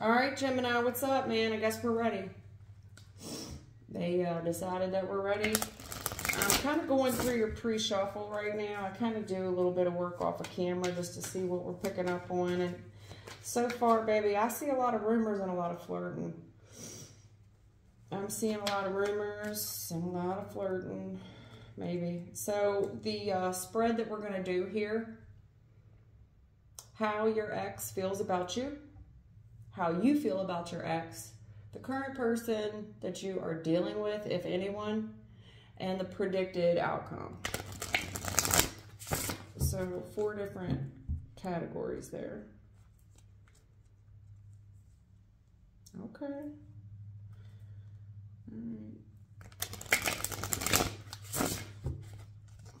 All right, Gemini, what's up, man? I guess we're ready. They decided that we're ready. I'm kind of going through your pre-shuffle right now. I kind of do a little bit of work off of camera just to see what we're picking up on. And so far, baby, I see a lot of rumors and a lot of flirting. I'm seeing a lot of rumors and a lot of flirting, maybe. So the spread that we're going to do here, how your ex feels about you, how you feel about your ex, the current person that you are dealing with, if anyone, and the predicted outcome. So 4 different categories there. Okay.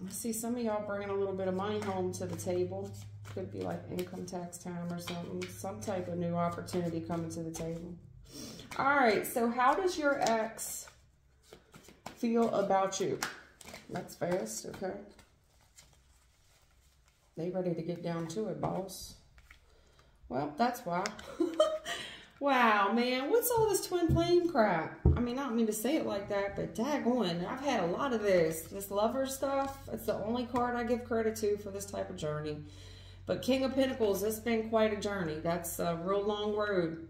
I see some of y'all bringing a little bit of money home to the table. Could be like income tax time or something. Some type of new opportunity coming to the table. All right, so how does your ex feel about you? That's fast, okay. They ready to get down to it, boss. Well, that's why. Wow, man, what's all this twin flame crap? I mean, I don't mean to say it like that, but daggone, I've had a lot of this lover stuff. It's the only card I give credit to for this type of journey. But King of Pentacles, it's been quite a journey. That's a real long road.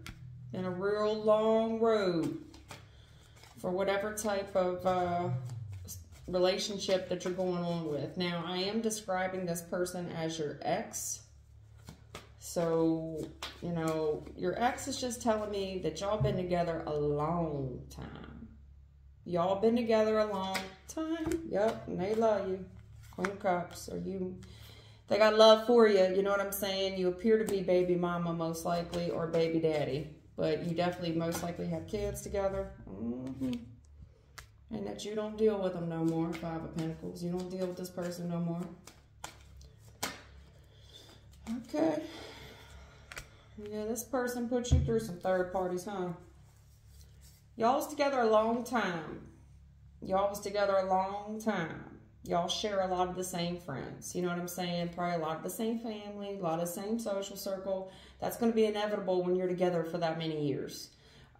And a real long road for whatever type of relationship that you're going on with. Now, I am describing this person as your ex. So, you know, your ex is just telling me that y'all been together a long time. Y'all been together a long time. Yep, and they love you. Queen of Cups. Or you, they got love for you. You know what I'm saying? You appear to be baby mama most likely, or baby daddy. But you definitely most likely have kids together. And that you don't deal with them no more. 5 of Pentacles. You don't deal with this person no more. Okay. Yeah, this person put you through some third parties, huh? Y'all was together a long time. Y'all was together a long time. Y'all share a lot of the same friends. You know what I'm saying? Probably a lot of the same family, a lot of the same social circle. That's going to be inevitable when you're together for that many years.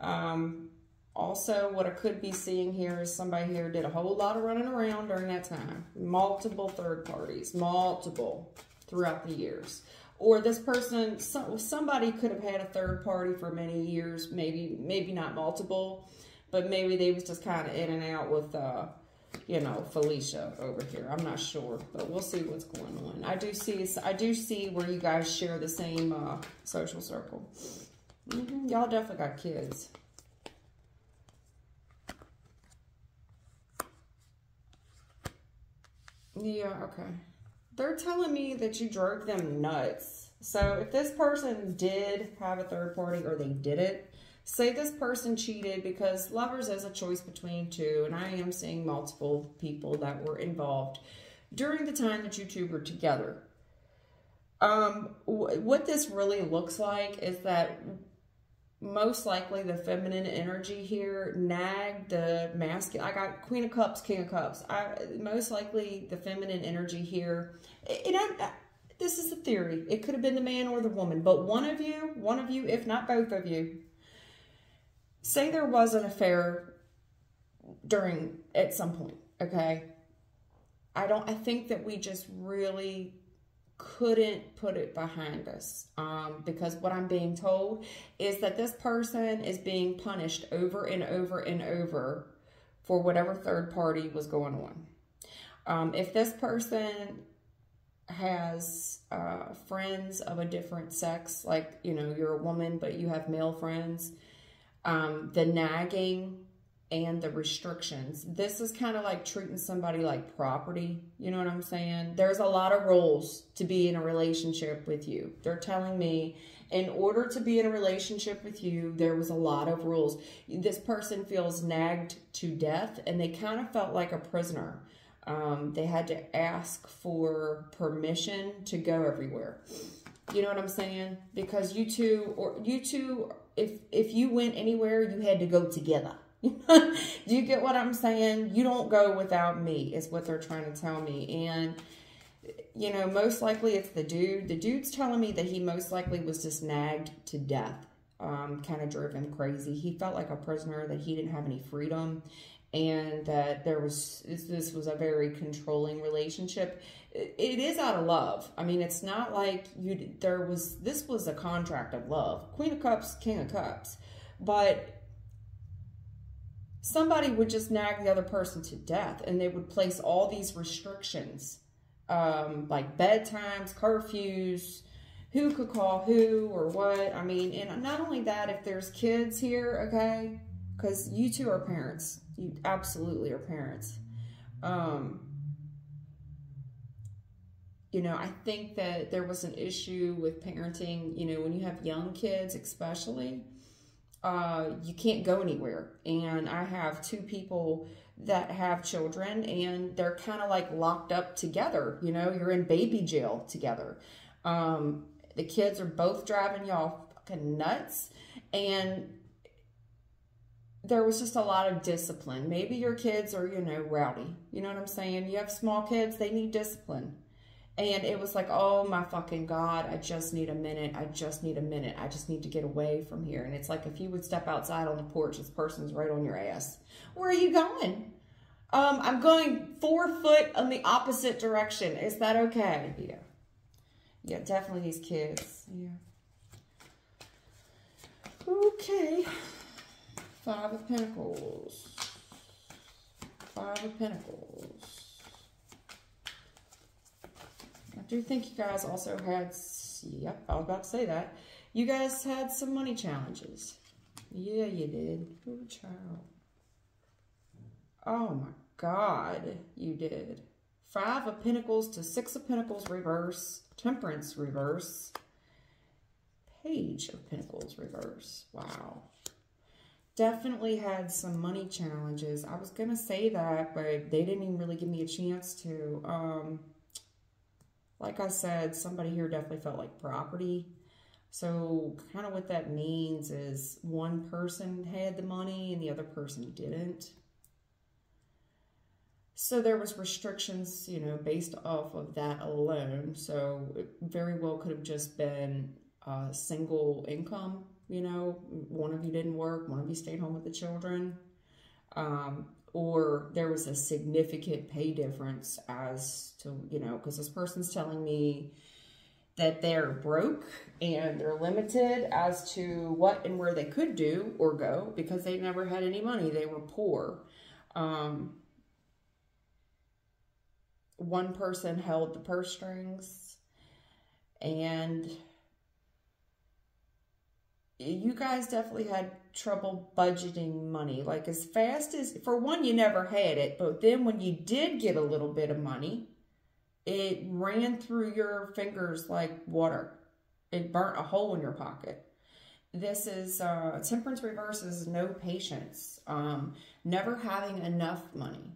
Also, what I could be seeing here is somebody here did a whole lot of running around during that time. Multiple third parties. Multiple throughout the years. Or this person, somebody could have had a third party for many years, maybe not multiple, but maybe they was just kind of in and out with, you know, Felicia over here. I'm not sure, but we'll see what's going on. I do see where you guys share the same social circle. Y'all definitely got kids. Yeah, okay. They're telling me that you drove them nuts. So if this person did have a third party, or they did it, say this person cheated, because lovers is a choice between two, and I am seeing multiple people that were involved during the time that you two were together. What this really looks like is that most likely the feminine energy here nagged the masculine. I got Queen of Cups, King of Cups. Most likely the feminine energy here. This is a theory. It could have been the man or the woman, but one of you, if not both of you, say there was an affair at some point. Okay, I think that we just really couldn't put it behind us, because what I'm being told is that this person is being punished over and over and over for whatever third party was going on. If this person has friends of a different sex, like, you know, you're a woman but you have male friends, the nagging and the restrictions. This is kind of like treating somebody like property. You know what I'm saying? There's a lot of rules to be in a relationship with you. They're telling me in order to be in a relationship with you, there was a lot of rules. This person feels nagged to death, and they kind of felt like a prisoner. They had to ask for permission to go everywhere. You know what I'm saying? Because you two, if you went anywhere, you had to go together. Do you get what I'm saying? You don't go without me, is what they're trying to tell me. And, you know, most likely it's the dude. The dude's telling me that he most likely was just nagged to death. kind of drove him crazy. He felt like a prisoner, that he didn't have any freedom, and that this was a very controlling relationship. It is out of love. I mean, it's not like this was a contract of love. Queen of Cups, King of Cups. But somebody would just nag the other person to death, and they would place all these restrictions, like bedtimes, curfews, who could call who or what. I mean, and not only that, if there's kids here, okay, because you two are parents. You absolutely are parents. You know, I think that there was an issue with parenting, you know, when you have young kids especially, you can't go anywhere. And I have two people that have children, and they're kind of like locked up together. You know, you're in baby jail together. The kids are both driving y'all fucking nuts. And there was just a lot of discipline. Maybe your kids are, you know, rowdy. You know what I'm saying? You have small kids, they need discipline. And it was like, oh my fucking God, I just need a minute. I just need a minute. I just need to get away from here. And it's like, if you would step outside on the porch, this person's right on your ass. Where are you going? I'm going 4 foot in the opposite direction. Is that okay? Yeah. Yeah, definitely these kids. Yeah. Okay. 5 of Pentacles. 5 of Pentacles. I do think you guys also had, yep, I was about to say that. You guys had some money challenges. Yeah, you did. Ooh, child. Oh my God, you did. 5 of Pentacles to 6 of Pentacles reverse. Temperance reverse. Page of Pentacles reverse. Wow. Definitely had some money challenges. I was going to say that, but they didn't even really give me a chance to. Like I said, somebody here definitely felt like property. So kind of what that means is one person had the money and the other person didn't. So there was restrictions, you know, based off of that alone. So it very well could have just been single income, you know. One of you didn't work, one of you stayed home with the children. Or there was a significant pay difference as to, you know, because this person's telling me that they're broke and they're limited as to what and where they could do or go because they never had any money. They were poor. One person held the purse strings, and you guys definitely had trouble budgeting money. Like, as fast as, for one, you never had it, but then when you did get a little bit of money, it ran through your fingers like water. It burnt a hole in your pocket. This is, Temperance reverse is no patience. Never having enough money.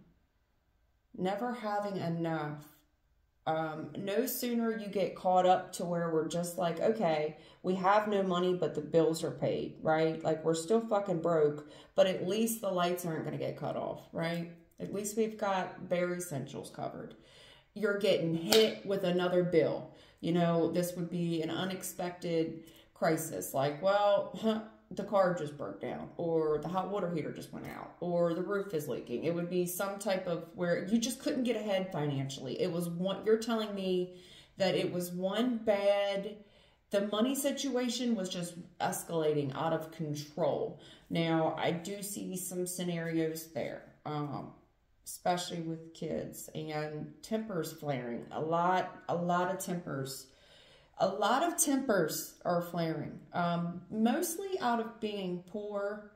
Never having enough. No sooner you get caught up to where we're just like, okay, we have no money, but the bills are paid, right? Like, we're still fucking broke, but at least the lights aren't going to get cut off, right? At least we've got bare essentials covered. You're getting hit with another bill. You know, this would be an unexpected crisis. Like, well, the car just broke down, or the hot water heater just went out, or the roof is leaking. It would be some type of where you just couldn't get ahead financially. It was one, you're telling me that it was one bad, the money situation was just escalating out of control. Now, I do see some scenarios there, especially with kids, and tempers flaring. A lot of tempers. A lot of tempers are flaring, mostly out of being poor,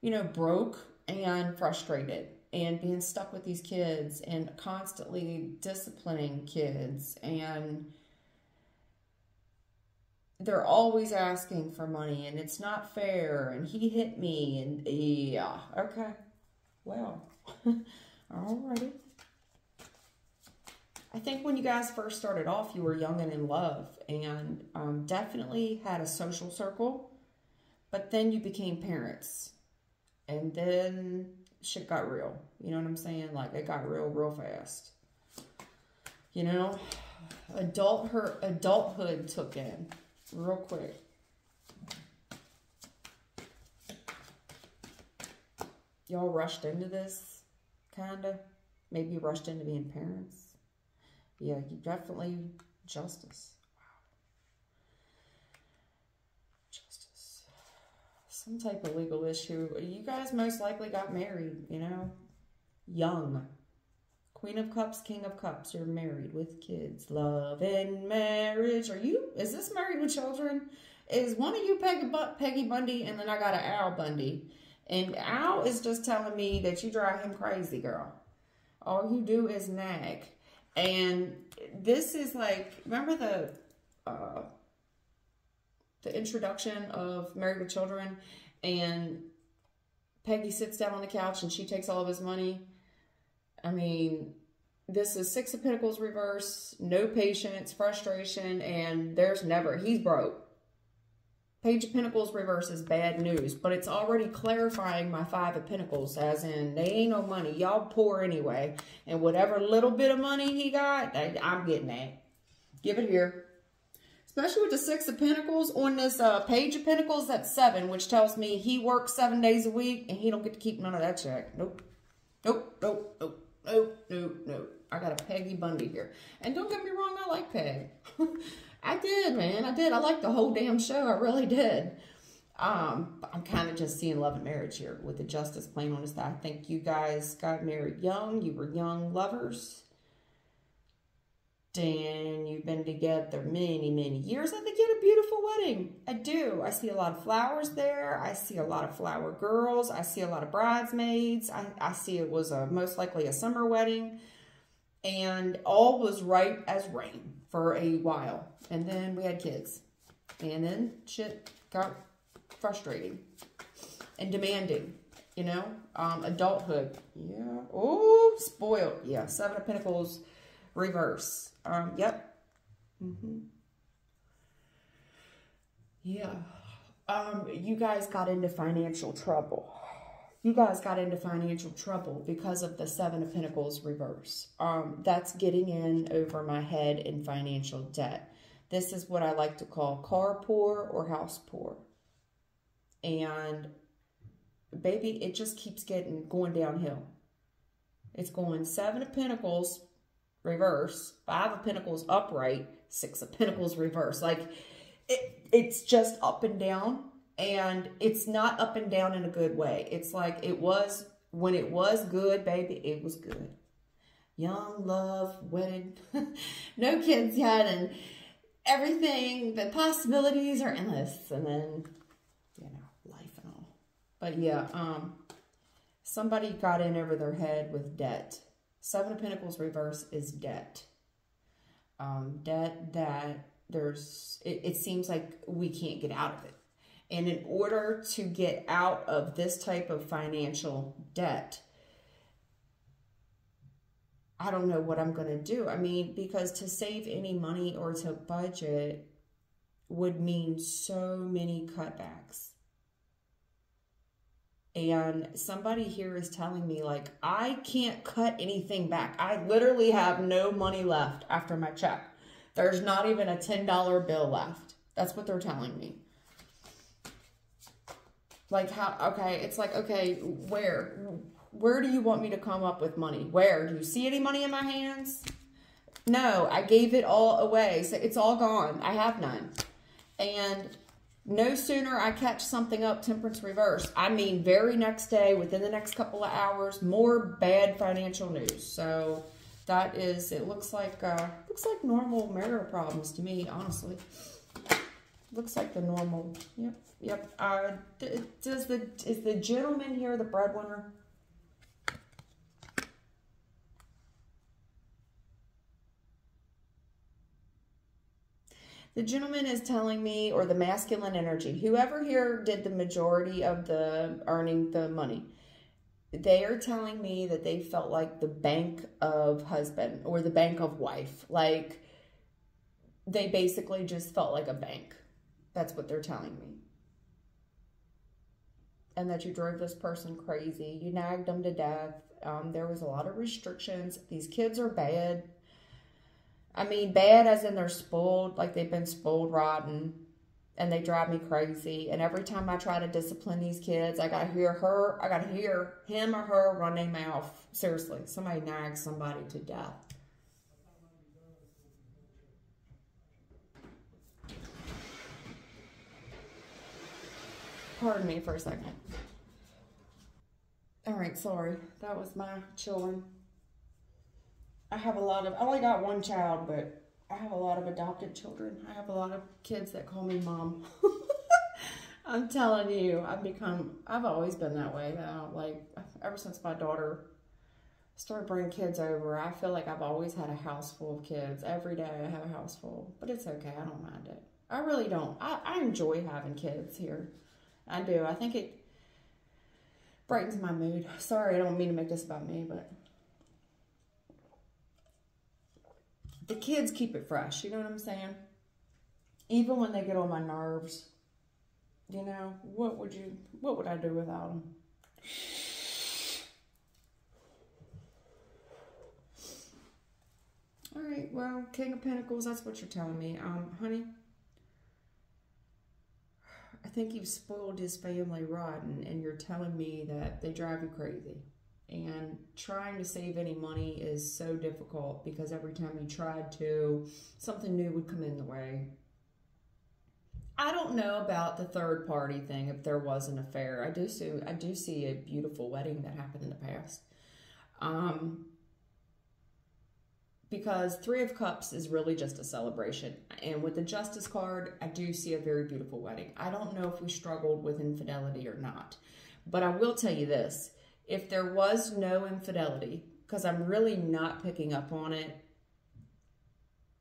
you know, broke and frustrated, and being stuck with these kids and constantly disciplining kids, and they're always asking for money, and it's not fair, and he hit me, and yeah, okay, well, alrighty. I think when you guys first started off, you were young and in love, and definitely had a social circle, but then you became parents, and then shit got real. You know what I'm saying? Like, it got real fast. You know, adulthood took in real quick. Y'all rushed into this, kind of. Maybe rushed into being parents. Yeah, you definitely, justice. Justice. Some type of legal issue. You guys most likely got married, you know, young. Queen of Cups, King of Cups. You're married with kids. Love and marriage. Is this married with children? Is one of you Peggy Bundy? And then I got an Al Bundy. And Al is just telling me that you drive him crazy, girl. All you do is nag. And this is like, remember the introduction of Married with Children? And Peggy sits down on the couch and she takes all of his money. I mean, this is Six of Pentacles reverse, no patience, frustration, and he's broke. Page of Pentacles reverse is bad news, but it's already clarifying my Five of Pentacles, as in, they ain't no money. Y'all poor anyway, and whatever little bit of money he got, I'm getting that. Give it here. Especially with the Six of Pentacles, on this Page of Pentacles, that's 7, which tells me he works 7 days a week, and he don't get to keep none of that check. Nope. Nope, nope, nope. Nope, nope, nope. I got a Peggy Bundy here. And don't get me wrong, I like Peg. I did, man. I did. I liked the whole damn show. I really did. I'm kind of just seeing love and marriage here with the justice playing on his side. I think you guys got married young. You were young lovers. And you've been together many, many years. I think you had a beautiful wedding. I do. I see a lot of flowers there. I see a lot of flower girls. I see a lot of bridesmaids. I see it was most likely a summer wedding. And all was right as rain for a while. And then we had kids. And then shit got frustrating and demanding, you know? Adulthood. Yeah. Oh, spoiled. Yeah. Seven of Pentacles reverse. Yep. Yeah. You guys got into financial trouble. You guys got into financial trouble because of the Seven of Pentacles reverse. That's getting in over my head in financial debt. This is what I like to call car poor or house poor. And baby, it just keeps going downhill. It's going Seven of Pentacles reverse, Five of Pentacles upright, Six of Pentacles reverse. Like, it's just up and down, and it's not up and down in a good way. It's like it was, when it was good, baby, it was good. Young, love, wedded, no kids yet, and everything, the possibilities are endless, and then, you know, life and all. But yeah, somebody got in over their head with debt. Seven of Pentacles reverse is debt. Debt that it seems like we can't get out of it. And in order to get out of this type of financial debt, I don't know what I'm going to do. I mean, because to save any money or to budget would mean so many cutbacks. And somebody here is telling me, like, I can't cut anything back. I literally have no money left after my check. There's not even a $10 bill left. That's what they're telling me. Like, how, okay, it's like, okay, where do you want me to come up with money? Where? Do you see any money in my hands? No, I gave it all away. So it's all gone. I have none. And no sooner I catch something up, Temperance reverse, I mean, very next day, within the next couple of hours, more bad financial news. So that is, it looks like normal marital problems to me, honestly. Looks like the normal, yep. Is the gentleman here the breadwinner? The gentleman is telling me, or the masculine energy, whoever here did the majority of the earning the money, they are telling me that they felt like the bank of husband or the bank of wife. Like, they basically just felt like a bank. That's what they're telling me. And that you drove this person crazy. You nagged them to death. There was a lot of restrictions. These kids are bad. I mean, bad as in they're spoiled, like they've been spoiled rotten. and they drive me crazy. And every time I try to discipline these kids, I gotta hear him or her run their mouth. Seriously, somebody nags somebody to death. Pardon me for a second. All right, sorry. That was my children. I only got one child, but I have a lot of adopted children. I have a lot of kids that call me mom. I'm telling you, I've always been that way. Ever since my daughter started bringing kids over, I feel like I've always had a house full of kids. Every day I have a house full, but it's okay. I don't mind it. I really don't. I enjoy having kids here. I do. I think it brightens my mood. Sorry, I don't mean to make this about me, but the kids keep it fresh. You know what I'm saying? Even when they get on my nerves, you know, what would I do without them? All right, well, King of Pentacles, that's what you're telling me. Honey, I think you've spoiled his family rotten, and you're telling me that they drive you crazy. And trying to save any money is so difficult because every time you tried to, something new would come in the way. I don't know about the third party thing, if there was an affair. I do see a beautiful wedding that happened in the past. Because Three of Cups is really just a celebration. And with the Justice card, I do see a very beautiful wedding. I don't know if we struggled with infidelity or not. But I will tell you this. If there was no infidelity, because I'm really not picking up on it,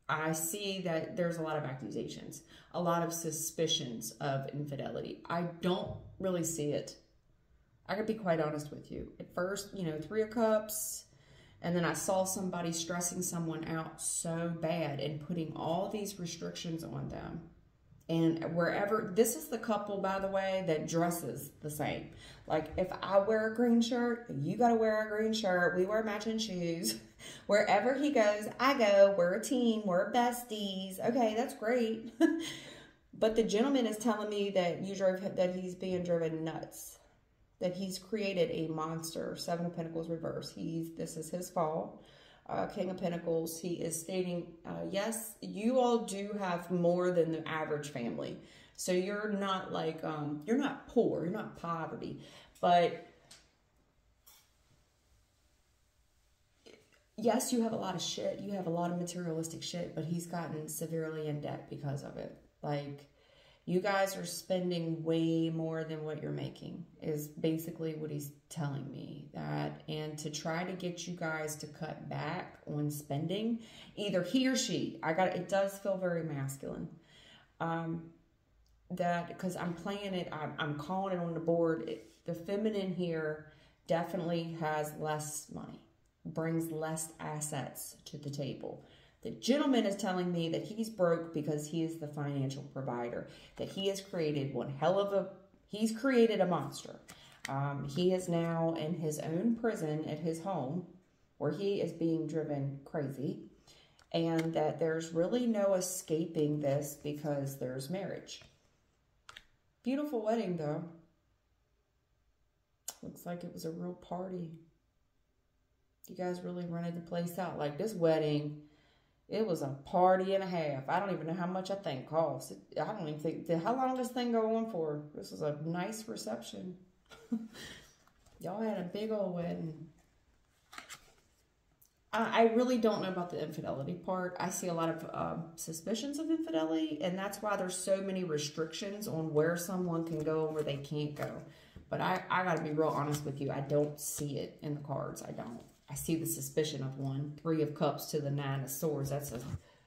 I see that there's a lot of accusations, a lot of suspicions of infidelity. I don't really see it. I could be quite honest with you. At first, you know, Three of Cups, and then I saw somebody stressing someone out so bad and putting all these restrictions on them. And wherever, this is the couple, by the way, that dresses the same. Like, if I wear a green shirt, you got to wear a green shirt. We wear matching shoes. Wherever he goes, I go. We're a team. We're besties. Okay, that's great. But the gentleman is telling me that that he's being driven nuts. That he's created a monster. Seven of Pentacles reverse. This is his fault. King of Pentacles, he is stating, yes, you all do have more than the average family. So you're not like, you're not poor, you're not poverty, but yes, you have a lot of shit. You have a lot of materialistic shit, but he's gotten severely in debt because of it. Like, you guys are spending way more than what you're making is basically what he's telling me. And to try to get you guys to cut back on spending, either he or she, it does feel very masculine. Because I'm playing it, I'm calling it on the board. The feminine here definitely has less money, brings less assets to the table. The gentleman is telling me that he's broke because he is the financial provider, that he has created he's created a monster. He is now in his own prison at his home where he is being driven crazy, and that there's really no escaping this because there's marriage. Beautiful wedding, though. Looks like it was a real party. You guys really rented the place out. Like, this wedding, it was a party and a half. I don't even know how much I think cost. I don't even think, how long does this thing go on for? This was a nice reception. Y'all had a big old wedding. I really don't know about the infidelity part. I see a lot of suspicions of infidelity, and that's why there's so many restrictions on where someone can go and where they can't go. But I got to be real honest with you. I don't see it in the cards. I don't. I see the suspicion of one. Three of Cups to the Nine of Swords. That's a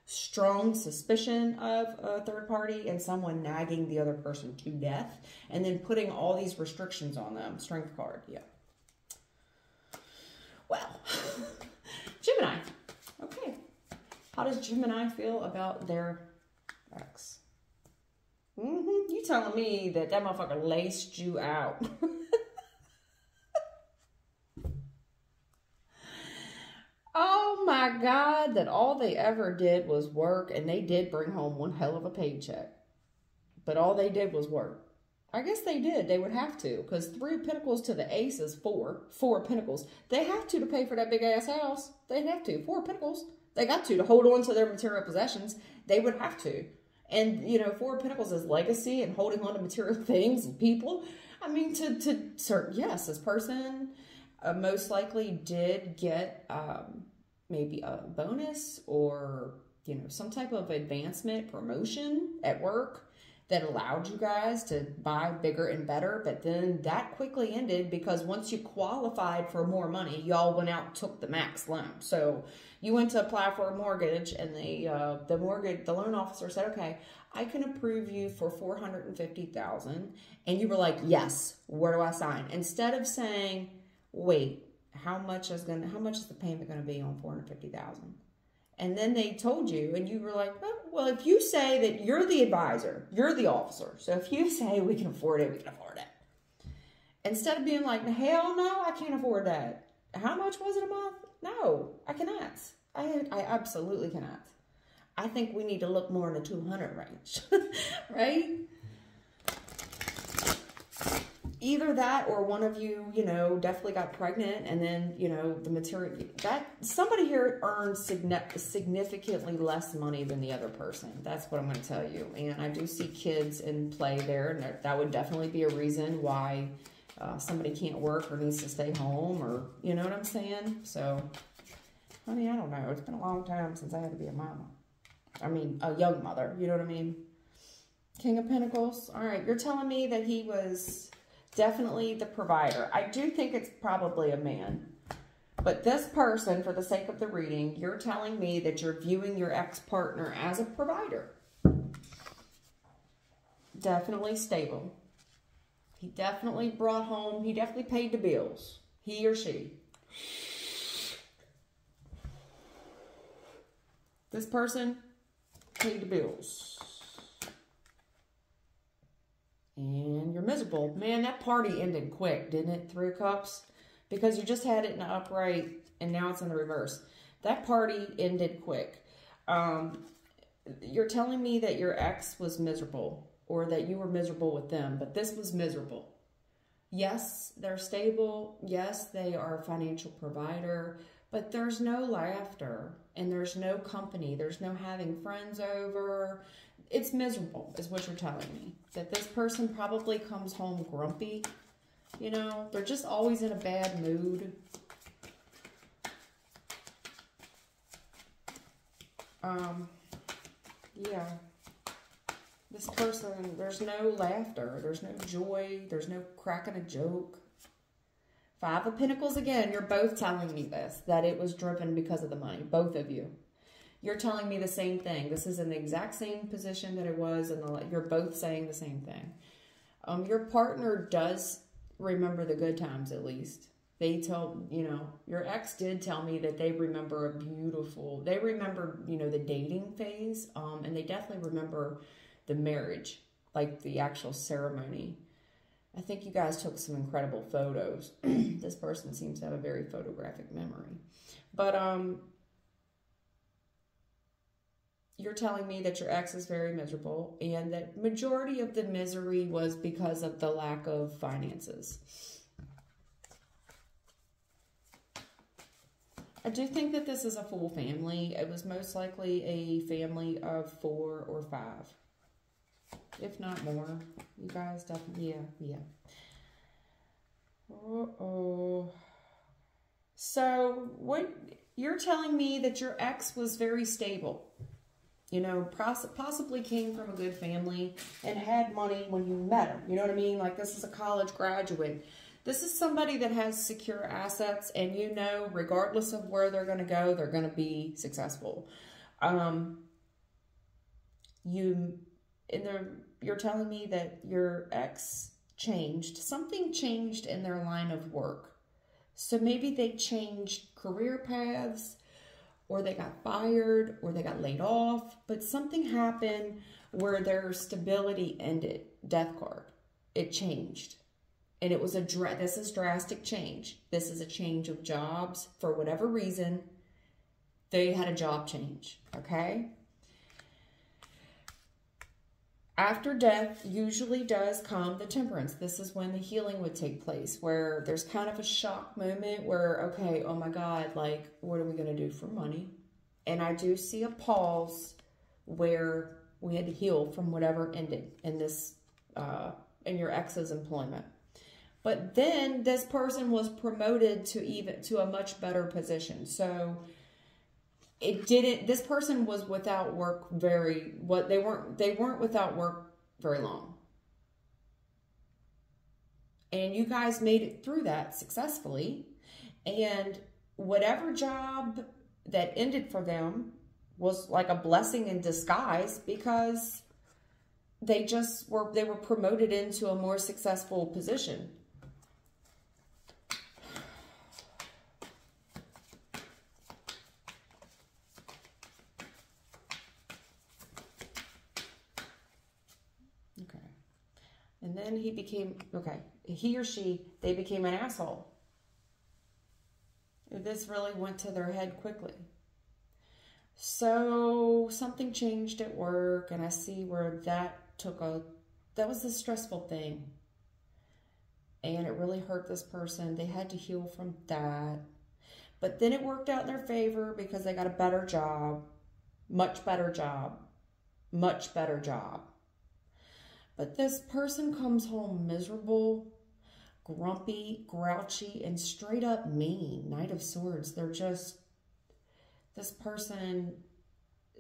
strong suspicion of a third party and someone nagging the other person to death and then putting all these restrictions on them. Strength card, yeah. Well, Gemini. Okay. How does Gemini feel about their ex? You telling me that motherfucker laced you out. Oh my God, that all they ever did was work, and they did bring home one hell of a paycheck. But all they did was work. I guess they did. They would have to, because 3 of Pentacles to the Ace is 4. 4 of Pentacles. They have to pay for that big-ass house. They'd have to. 4 of Pentacles. They got to hold on to their material possessions. They would have to. And, you know, 4 of Pentacles is legacy and holding on to material things and people. I mean, yes, this person most likely did get maybe a bonus or, you know, some type of advancement, promotion at work that allowed you guys to buy bigger and better. But then that quickly ended because once you qualified for more money, y'all went out and took the max loan. So you went to apply for a mortgage, and the loan officer said, okay, I can approve you for $450,000. And you were like, yes, where do I sign? Instead of saying, wait, how much is the payment going to be on $450,000? And then they told you, and you were like, well, if you say that you're the advisor, you're the officer. So if you say we can afford it, we can afford it. Instead of being like, hell no, I can't afford that. How much was it a month? No, I cannot. I absolutely cannot. I think we need to look more in the 200 range, right? Either that or one of you, you know, definitely got pregnant, and then, you know, the material, that somebody here earns significantly less money than the other person. That's what I'm going to tell you. And I do see kids in play there, and that would definitely be a reason why somebody can't work or needs to stay home, or, you know what I'm saying? So, I mean, I don't know. It's been a long time since I had to be a mama. I mean, a young mother, you know what I mean? King of Pentacles. All right, you're telling me that he was definitely the provider. I do think it's probably a man. But this person, for the sake of the reading, you're telling me that you're viewing your ex-partner as a provider. Definitely stable. He definitely brought home, he definitely paid the bills. He or she. This person paid the bills. And you're miserable. Man, that party ended quick, didn't it? 3 of Cups. Because you just had it in the upright, and now it's in the reverse. That party ended quick. You're telling me that your ex was miserable, or that you were miserable with them, but this was miserable. Yes, they're stable. Yes, they are a financial provider, but there's no laughter, and there's no company. There's no having friends over. It's miserable, is what you're telling me. That this person probably comes home grumpy. You know, they're just always in a bad mood. Yeah. This person, there's no laughter. There's no joy. There's no cracking a joke. 5 of Pentacles again. You're both telling me this, that it was driven because of the money. Both of you. You're telling me the same thing. This is in the exact same position that it was, and you're both saying the same thing. Your partner does remember the good times, at least. They tell, you know, your ex did tell me that they remember they remember, you know, the dating phase, and they definitely remember the marriage, like the actual ceremony. I think you guys took some incredible photos. This person seems to have a very photographic memory. But, you're telling me that your ex is very miserable, and that majority of the misery was because of the lack of finances. I do think that this is a full family. It was most likely a family of 4 or 5. If not more. You guys definitely, yeah. Uh-oh. So, what you're telling me that your ex was very stable. You know, possibly came from a good family and had money when you met him. You know what I mean? Like, this is a college graduate. This is somebody that has secure assets, and you know, regardless of where they're going to go, they're going to be successful. You're telling me that your ex changed. Something changed in their line of work. So maybe they changed career paths, or they got fired, or they got laid off, but something happened where their stability ended. Death card. It changed. And it was this is drastic change. This is a change of jobs. For whatever reason, they had a job change, okay? After death usually does come the temperance. This is when the healing would take place, where there's kind of a shock moment where, okay, oh my God, like, what are we going to do for money? And I do see a pause where we had to heal from whatever ended in this, in your ex's employment. But then this person was promoted to a much better position. So this person was without work they weren't without work very long. And you guys made it through that successfully. And whatever job that ended for them was like a blessing in disguise, because they were promoted into a more successful position. Okay. And then he or she, they became an asshole. This really went to their head quickly. So something changed at work, and I see where that was a stressful thing. And it really hurt this person. They had to heal from that. But then it worked out in their favor because they got a better job, much better job, much better job. But this person comes home miserable, grumpy, grouchy, and straight up mean. Knight of Swords. They're just, this person,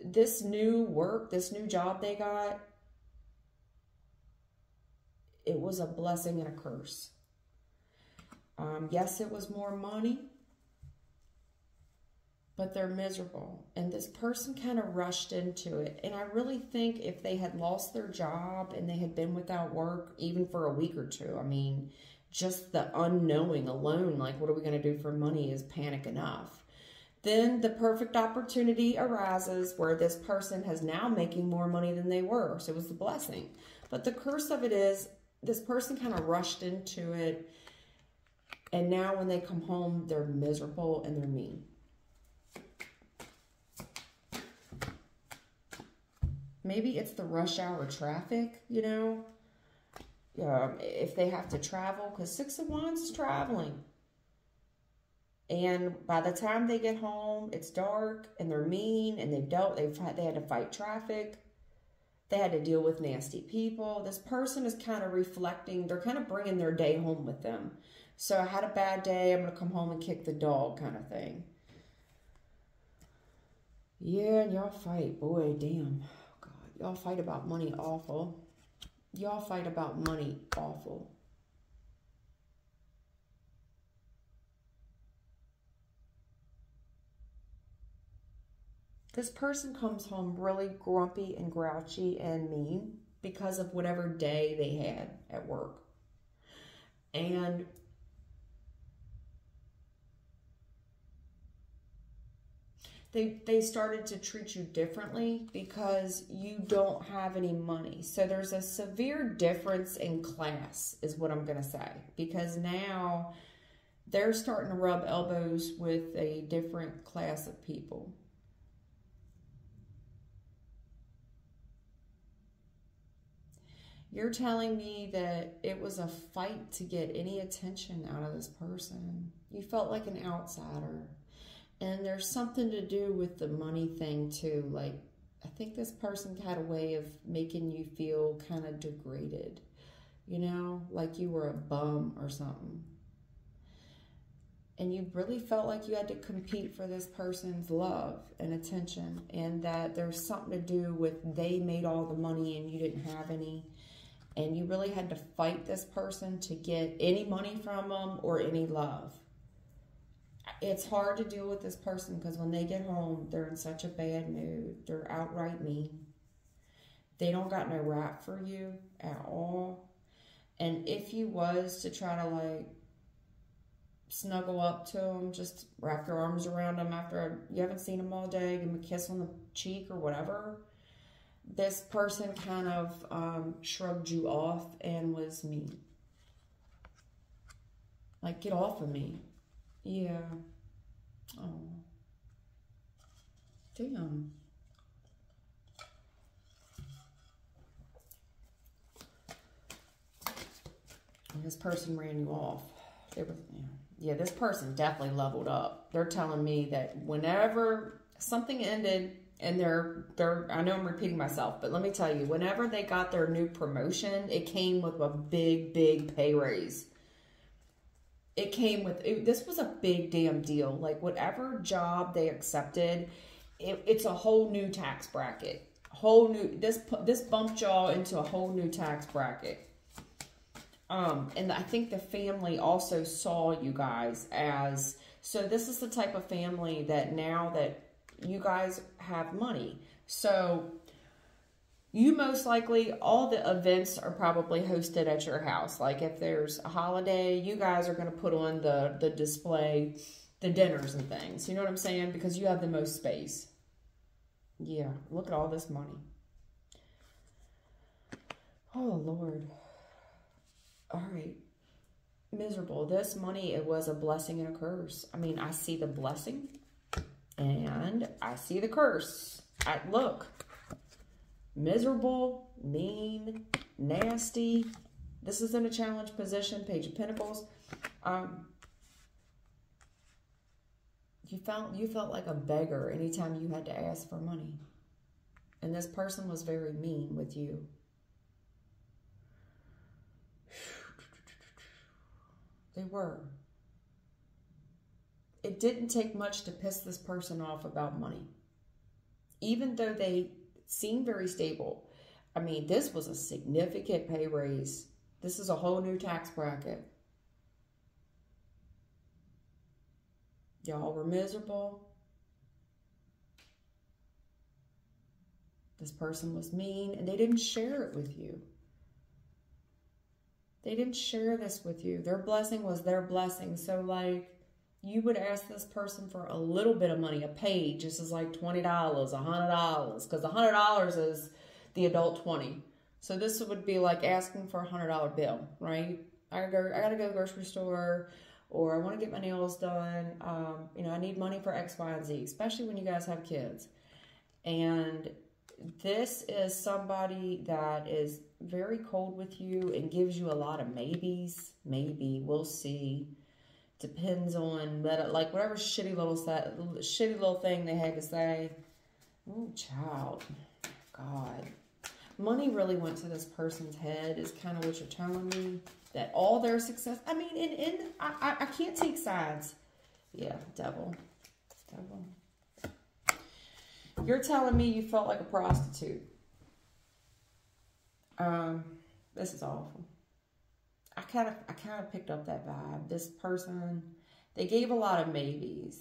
this new job they got, it was a blessing and a curse. Yes, it was more money, but they're miserable. And this person kind of rushed into it. And I really think if they had lost their job and they had been without work, even for a week or two, I mean, just the unknowing alone, like, what are we going to do for money, is panic enough. Then the perfect opportunity arises where this person is now making more money than they were. So it was the blessing. But the curse of it is this person kind of rushed into it. And now when they come home, they're miserable and they're mean. Maybe it's the rush hour traffic, you know. If they have to travel, because Six of Wands is traveling. And by the time they get home, it's dark and they're mean and they had to fight traffic. They had to deal with nasty people. This person is kind of reflecting. They're kind of bringing their day home with them. So I had a bad day. I'm going to come home and kick the dog kind of thing. Yeah, and y'all fight. Boy, damn. Oh, God. Y'all fight about money awful. Y'all fight about money awful. This person comes home really grumpy and grouchy and mean because of whatever day they had at work. And they started to treat you differently because you don't have any money. So there's a severe difference in class is what I'm going to say. Because now they're starting to rub elbows with a different class of people. You're telling me that it was a fight to get any attention out of this person. You felt like an outsider. And there's something to do with the money thing too. Like, I think this person had a way of making you feel kind of degraded. You know, like you were a bum or something. And you really felt like you had to compete for this person's love and attention. And that there's something to do with they made all the money and you didn't have any. And you really had to fight this person to get any money from them or any love. It's hard to deal with this person because when they get home, they're in such a bad mood. They're outright mean. They don't got no rap for you at all. And if you was to try to like snuggle up to them, just wrap your arms around them after you haven't seen them all day, give them a kiss on the cheek or whatever, this person kind of shrugged you off and was mean. Like, get off of me. Yeah. Oh. Damn. this person ran you off. They were, yeah, this person definitely leveled up. They're telling me that whenever something ended, and I know I'm repeating myself, but let me tell you, whenever they got their new promotion, it came with a big, big pay raise. It came with, this was a big damn deal. Like whatever job they accepted, it's a whole new tax bracket. Whole new, this bumped y'all into a whole new tax bracket. And I think the family also saw you guys as, so this is the type of family that now that you guys have money. So you most likely, all the events are probably hosted at your house. Like if there's a holiday, you guys are going to put on the display, the dinners and things. You know what I'm saying? Because you have the most space. Yeah, look at all this money. Oh, Lord. All right. Miserable. This money, it was a blessing and a curse. I mean, I see the blessing and I see the curse. Look. Miserable, mean, nasty. This is in a challenge position, Page of Pentacles. You felt like a beggar anytime you had to ask for money. And this person was very mean with you. They were. It didn't take much to piss this person off about money. Even though they seem very stable. I mean, this was a significant pay raise. This is a whole new tax bracket. Y'all were miserable. This person was mean, and they didn't share it with you. They didn't share this with you. Their blessing was their blessing. So, like, you would ask this person for a little bit of money, a page. This is like $20, $100, because $100 is the adult 20. So this would be like asking for a $100 bill, right? I gotta go to the grocery store, or I want to get my nails done. You know, I need money for X, Y, and Z, especially when you guys have kids. And this is somebody that is very cold with you and gives you a lot of maybes. Maybe, we'll see. Depends on, like, whatever shitty little thing they had to say. Oh, child. God. Money really went to this person's head is kind of what you're telling me. That all their success, I mean, I can't take sides. Yeah, devil. Devil. You're telling me you felt like a prostitute. This is awful. I kind of picked up that vibe. This person, they gave a lot of maybes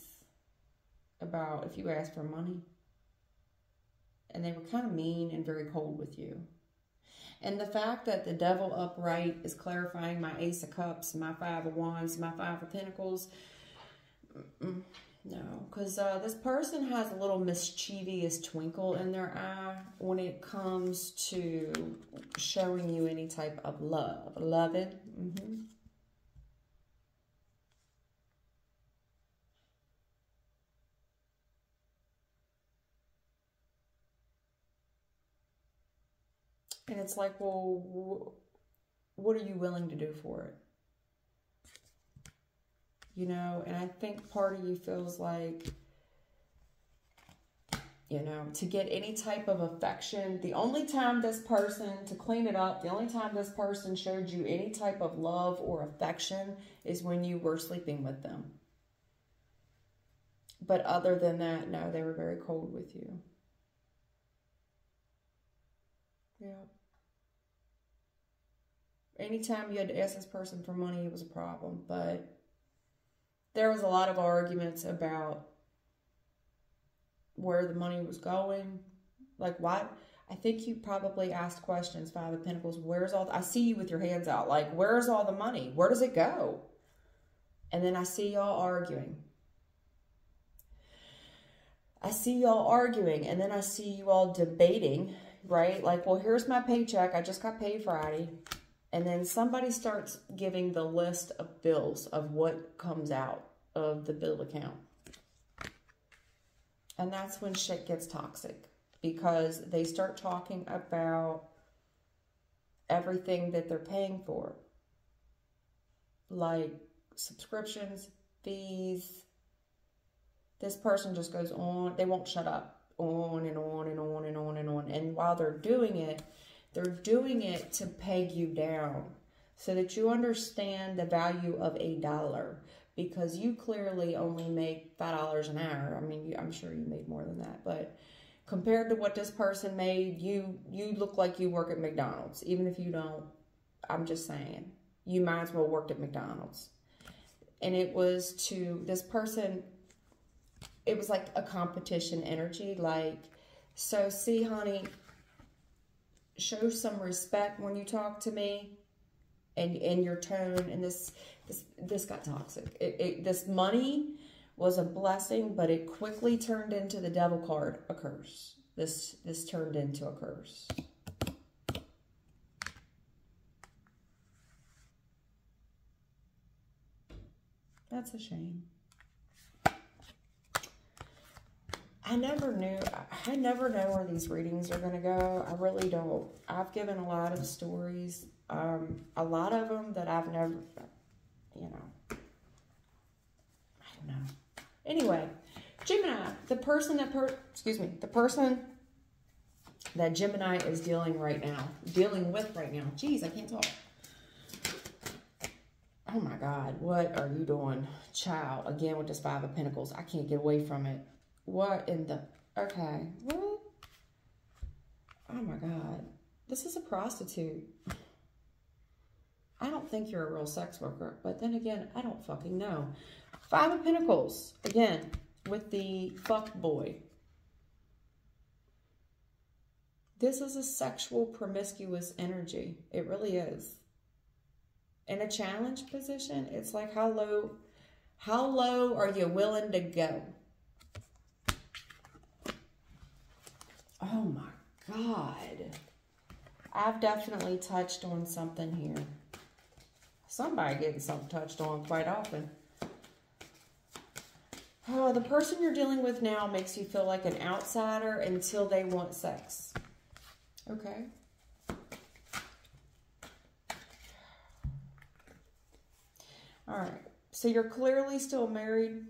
about if you asked for money. And they were kind of mean and very cold with you. And the fact that the devil upright is clarifying my Ace of Cups, my Five of Wands, my Five of Pentacles. No, because this person has a little mischievous twinkle in their eye when it comes to showing you any type of love. Loving. And it's like, well, what are you willing to do for it? You know, and I think part of you feels like, you know, to get any type of affection, the only time this person, to clean it up, the only time this person showed you any type of love or affection is when you were sleeping with them. But other than that, no, they were very cold with you. Yeah. Anytime you had to ask this person for money, it was a problem. But there was a lot of arguments about where the money was going. Like, why? I think you probably asked questions, Five of Pentacles. Where's all I see you with your hands out. Like, where's all the money? Where does it go? And then I see y'all arguing. I see y'all arguing. And then I see you all debating, right? Like, well, here's my paycheck. I just got paid Friday. And then somebody starts giving the list of bills of what comes out of the bill account. And that's when shit gets toxic. Because they start talking about everything that they're paying for. like subscriptions, fees. This person just goes on. They won't shut up. On and on and on and on and on. And while they're doing it to peg you down so that you understand the value of $1, because you clearly only make $5 an hour. I mean, I'm sure you made more than that, but compared to what this person made, you look like you work at McDonald's. Even if you don't, I'm just saying, you might as well worked at McDonald's. And it was to this person, it was like a competition energy. Like, so see, honey, show some respect when you talk to me and your tone. And this got toxic. This money was a blessing, but it quickly turned into the devil card, a curse. This turned into a curse. That's a shame. I never know where these readings are going to go. I really don't. I've given a lot of stories, a lot of them that I've never, you know, I don't know. Anyway, Gemini, the person that Gemini is dealing with right now. Jeez, I can't talk. Oh my God, what are you doing? Child, again with this Five of Pentacles. I can't get away from it. What in the... Okay. What? Oh my God. This is a prostitute. I don't think you're a real sex worker. But then again, I don't fucking know. Five of Pentacles. Again, with the fuck boy. This is a sexual promiscuous energy. It really is. In a challenge position, it's like how low are you willing to go? Oh my God. I've definitely touched on something here. Somebody getting something touched on quite often. Oh, the person you're dealing with now makes you feel like an outsider until they want sex. Okay. All right. So you're clearly still married.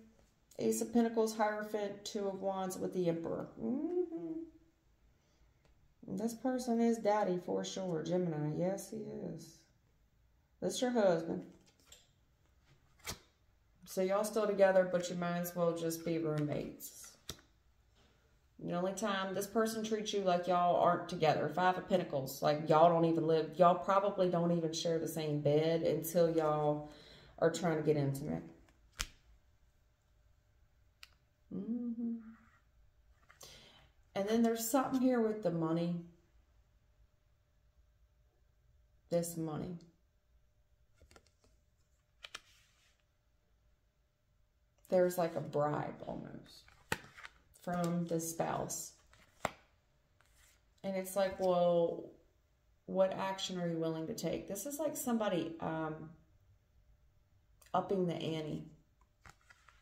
Ace of Pentacles, Hierophant, Two of Wands with the Emperor. This person is daddy for sure. Gemini. Yes, he is. This your husband. So y'all still together, but you might as well just be roommates. The only time this person treats you like y'all aren't together. Five of Pentacles. Like y'all don't even live. Y'all probably don't even share the same bed until y'all are trying to get intimate. And then there's something here with the money. This money. There's like a bribe almost from the spouse. And it's like, well, what action are you willing to take? This is like somebody upping the ante.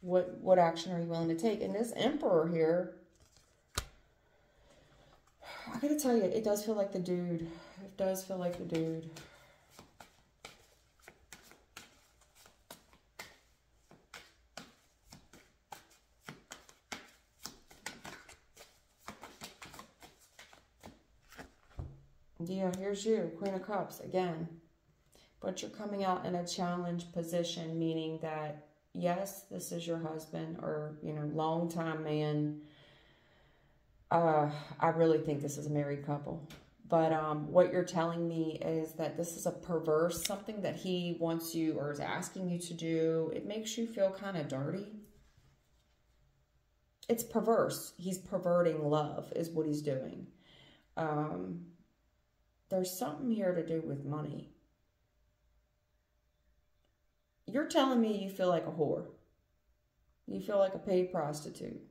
What action are you willing to take? And this Emperor here, I gotta tell you, it does feel like the dude. It does feel like the dude. Yeah, here's you, Queen of Cups, again. But you're coming out in a challenge position, meaning that, yes, this is your husband or, you know, longtime man. I really think this is a married couple. But what you're telling me is that this is a perverse, something that he wants you or is asking you to do. It makes you feel kind of dirty. It's perverse. He's perverting love is what he's doing. There's something here to do with money. You're telling me you feel like a whore. You feel like a paid prostitute.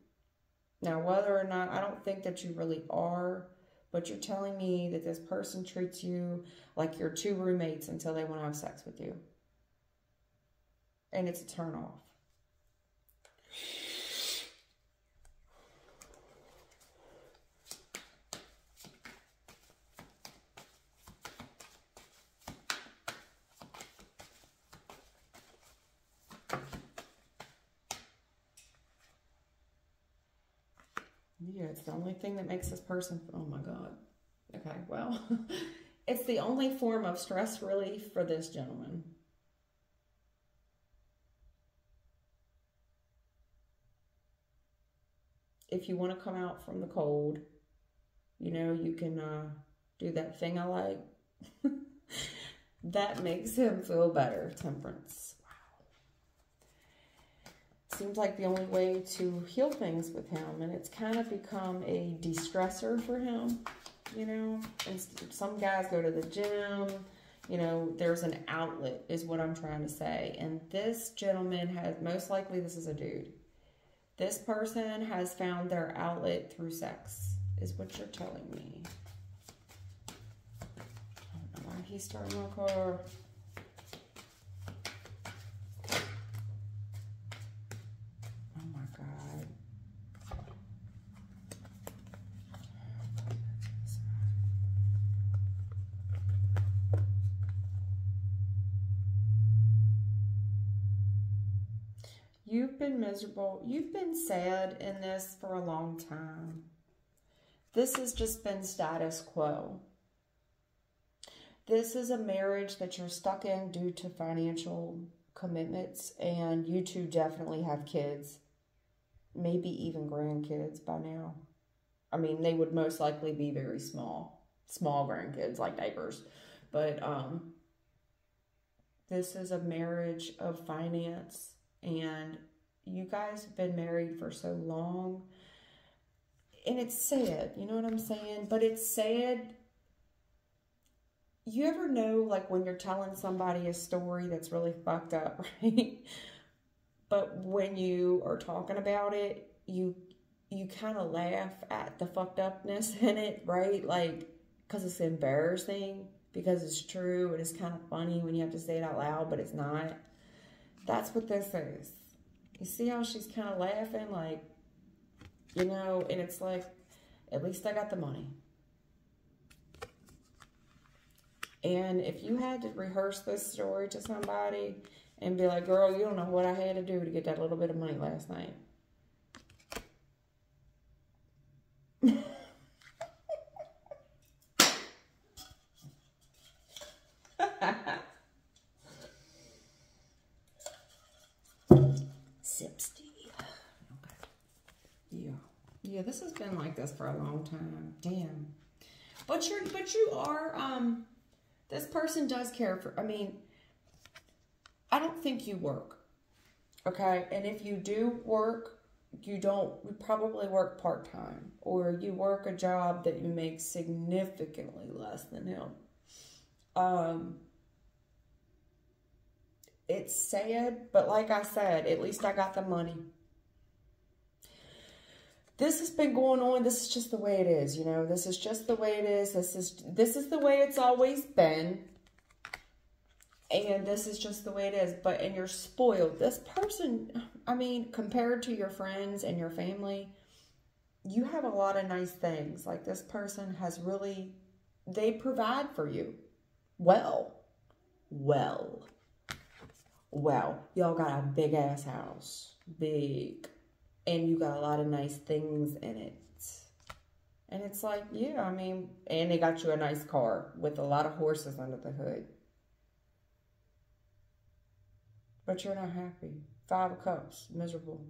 Now, whether or not, I don't think that you really are, but you're telling me that this person treats you like you're two roommates until they want to have sex with you. And it's a turn off. Yeah, it's the only thing that makes this person, oh my God. Okay, well, it's the only form of stress relief for this gentleman. If you want to come out from the cold, you know, you can do that thing I like. That makes him feel better. Temperance. Wow. Seems like the only way to heal things with him, and it's kind of become a de-stressor for him, you know. And some guys go to the gym, you know, there's an outlet is what I'm trying to say. And this gentleman has, most likely this is a dude. This person has found their outlet through sex, is what you're telling me. I don't know why he's starting my car. Oh my God. You've been miserable. You've been sad in this for a long time. This has just been status quo. This is a marriage that you're stuck in due to financial commitments, and you two definitely have kids, maybe even grandkids by now. I mean, they would most likely be very small grandkids, like diapers. But this is a marriage of finance, and you guys have been married for so long. And it's sad, you know what I'm saying? But it's sad. You ever know, like, when you're telling somebody a story that's really fucked up, right? But when you are talking about it, you kind of laugh at the fucked upness in it, right? Like, because it's embarrassing, because it's true, and it's kind of funny when you have to say it out loud, but it's not. That's what this is. You see how she's kind of laughing, like, you know, and it's like, at least I got the money. And if you had to rehearse this story to somebody and be like, girl, you don't know what I had to do to get that little bit of money last night. Yeah, this has been like this for a long time. Damn. But you are, this person does care for, I mean, I don't think you work. Okay? And if you do work, you probably work part-time. Or you work a job that you make significantly less than him. It's sad, but like I said, at least I got the money. This has been going on. This is just the way it is, you know. This is just the way it is. This is the way it's always been. And this is just the way it is. And you're spoiled. This person, I mean, compared to your friends and your family, you have a lot of nice things. Like, this person has really, they provide for you. Well. Y'all got a big ass house. Big. And you got a lot of nice things in it. And it's like, yeah, I mean, and they got you a nice car with a lot of horses under the hood. But you're not happy. 5 of Cups, miserable.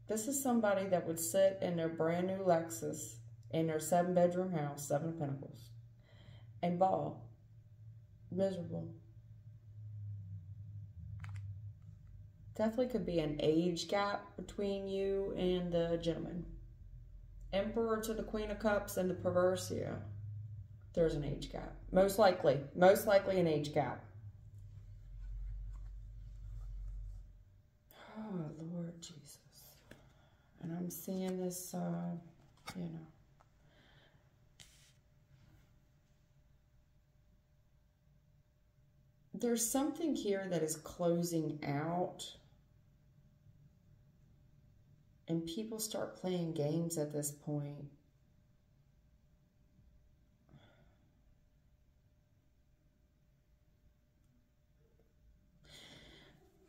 This is somebody that would sit in their brand new Lexus in their 7-bedroom house, 7 of Pentacles, and bawl. Miserable. Definitely could be an age gap between you and the gentleman. Emperor to the Queen of Cups and the Perverse, yeah. There's an age gap. Most likely an age gap. Oh, Lord Jesus. And I'm seeing this, you know. There's something here that is closing out. And people start playing games at this point.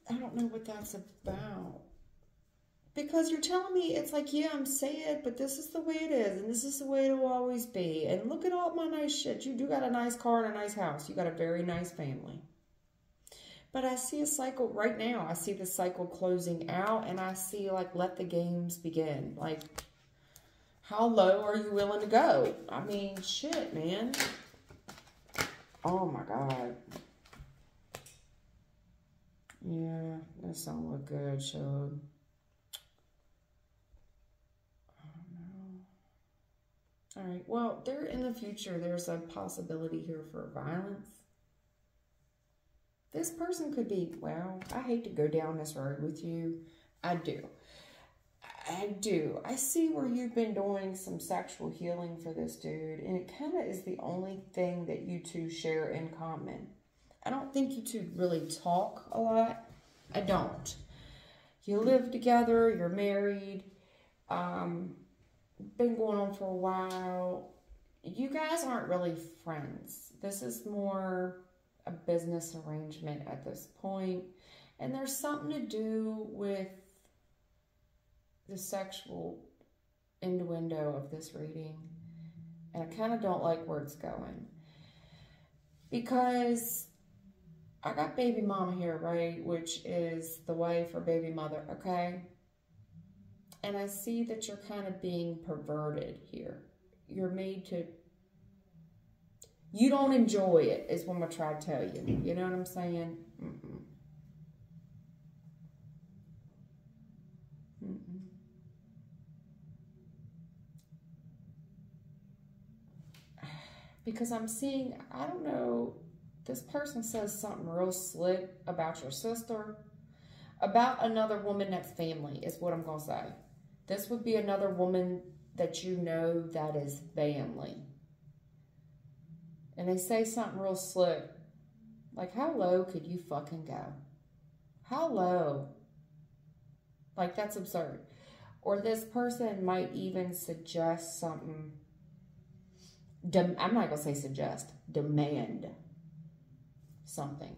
I don't know what that's about. Because you're telling me, it's like, yeah, I'm sad, but this is the way it is, and this is the way it will always be. And look at all my nice shit. You do got a nice car and a nice house. You got a very nice family. But I see a cycle right now. I see the cycle closing out, and I see, like, let the games begin. Like, how low are you willing to go? I mean, shit, man. Oh, my God. Yeah, this don't look good, so... All right, well, there in the future, there's a possibility here for violence. This person could be, well, I hate to go down this road with you. I do. I do. I see where you've been doing some sexual healing for this dude, and it kind of is the only thing that you two share in common. I don't think you two really talk a lot. I don't. You live together, you're married, been going on for a while. You guys aren't really friends. This is more a business arrangement at this point, and there's something to do with the sexual innuendo of this reading, and I kind of don't like where it's going, because I got baby mama here, right, which is the wife or baby mother, okay? And I see that you're kind of being perverted here. You're made to... You don't enjoy it, is what I'm going to try to tell you. You know what I'm saying? Mm-mm. Mm-mm. Because I'm seeing, I don't know, this person says something real slick about your sister. About another woman that's family, is what I'm going to say. This would be another woman that you know that is family. And they say something real slick. Like, how low could you fucking go? How low? Like, that's absurd. Or this person might even suggest something. I'm not going to say suggest. Demand something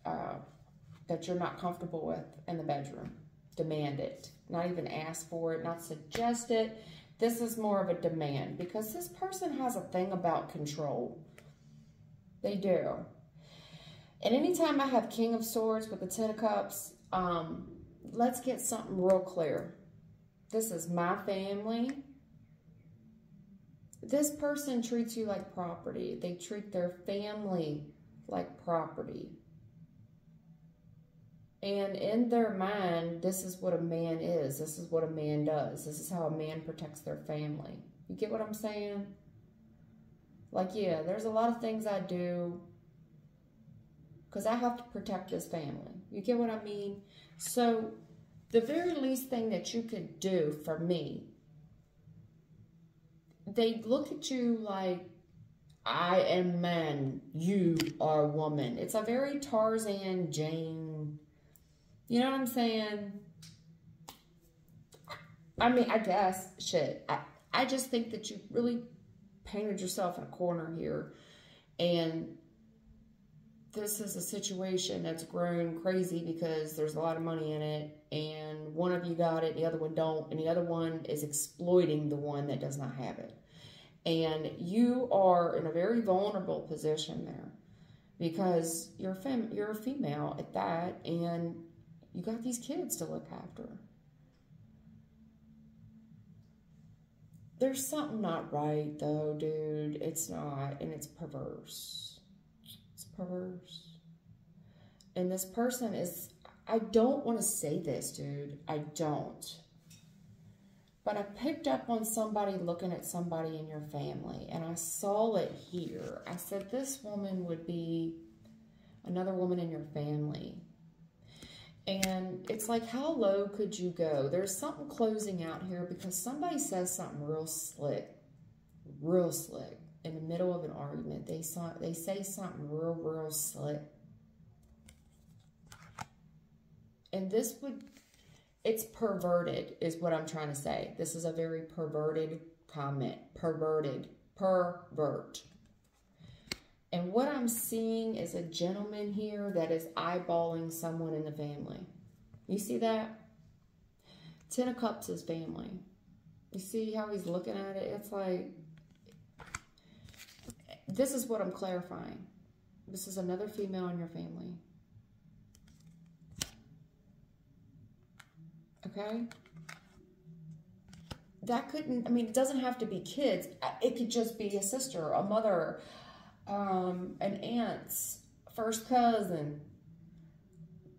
that you're not comfortable with in the bedroom. Demand it. Not even ask for it. Not suggest it. This is more of a demand. Because this person has a thing about control. They do. And anytime I have King of Swords with the Ten of Cups, let's get something real clear. This is my family. This person treats you like property. They treat their family like property. And in their mind, this is what a man is. This is what a man does. This is how a man protects their family. You get what I'm saying? Like, yeah, there's a lot of things I do because I have to protect this family. You get what I mean? So the very least thing that you could do for me, they look at you like, I am man, you are woman. It's a very Tarzan, Jane, you know what I'm saying? I mean, I guess, shit. I just think that you really painted yourself in a corner here. And this is a situation that's grown crazy because there's a lot of money in it. And one of you got it, the other one don't. And the other one is exploiting the one that does not have it. And you are in a very vulnerable position there. Because you're a female at that. And you got these kids to look after. There's something not right, though, dude. It's not, and it's perverse. It's perverse. And this person is, I don't want to say this, dude. I don't. But I picked up on somebody looking at somebody in your family, and I saw it here. I said, this woman would be another woman in your family. And it's like, how low could you go? There's something closing out here because somebody says something real slick in the middle of an argument. They say something real slick. And this would, it's perverted is what I'm trying to say. This is a very perverted comment. Perverted. Pervert. And what I'm seeing is a gentleman here that is eyeballing someone in the family. You see that? Ten of Cups is family. You see how he's looking at it? It's like, this is what I'm clarifying. This is another female in your family. Okay? That couldn't, I mean, it doesn't have to be kids. It could just be a sister, a mother, an aunt's first cousin,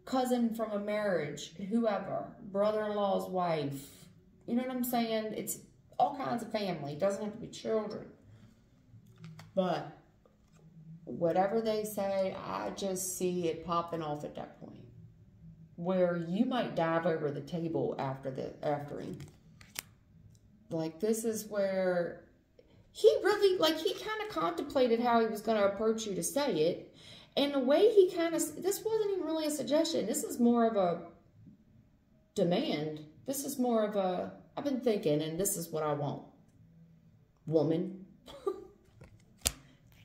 cousin from a marriage, whoever, brother-in-law's wife. You know what I'm saying? It's all kinds of family. It doesn't have to be children. But whatever they say, I just see it popping off at that point, where you might dive over the table after him. Like, this is where he really, like, he kind of contemplated how he was going to approach you to say it. And the way he kind of, this wasn't even really a suggestion. This is more of a demand. This is more of a, I've been thinking, and this is what I want. Woman.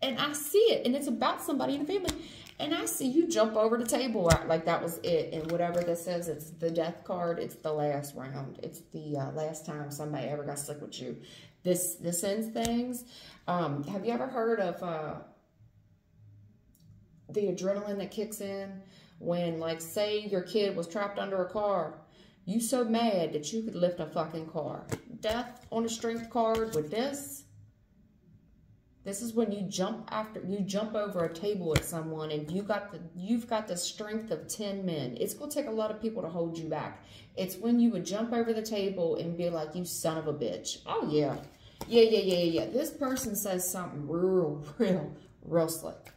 And I see it, and it's about somebody in the family. And I see you jump over the table like that was it. And whatever this is, it's the death card. It's the last round. It's the last time somebody ever got stuck with you. This ends things. Have you ever heard of the adrenaline that kicks in when, like, say your kid was trapped under a car? You so mad that you could lift a fucking car. Death on a strength card with this. This is when you jump over a table at someone, and you've got the strength of 10 men. It's going to take a lot of people to hold you back. It's when you would jump over the table and be like, you son of a bitch. Oh, yeah. Yeah. This person says something real slick.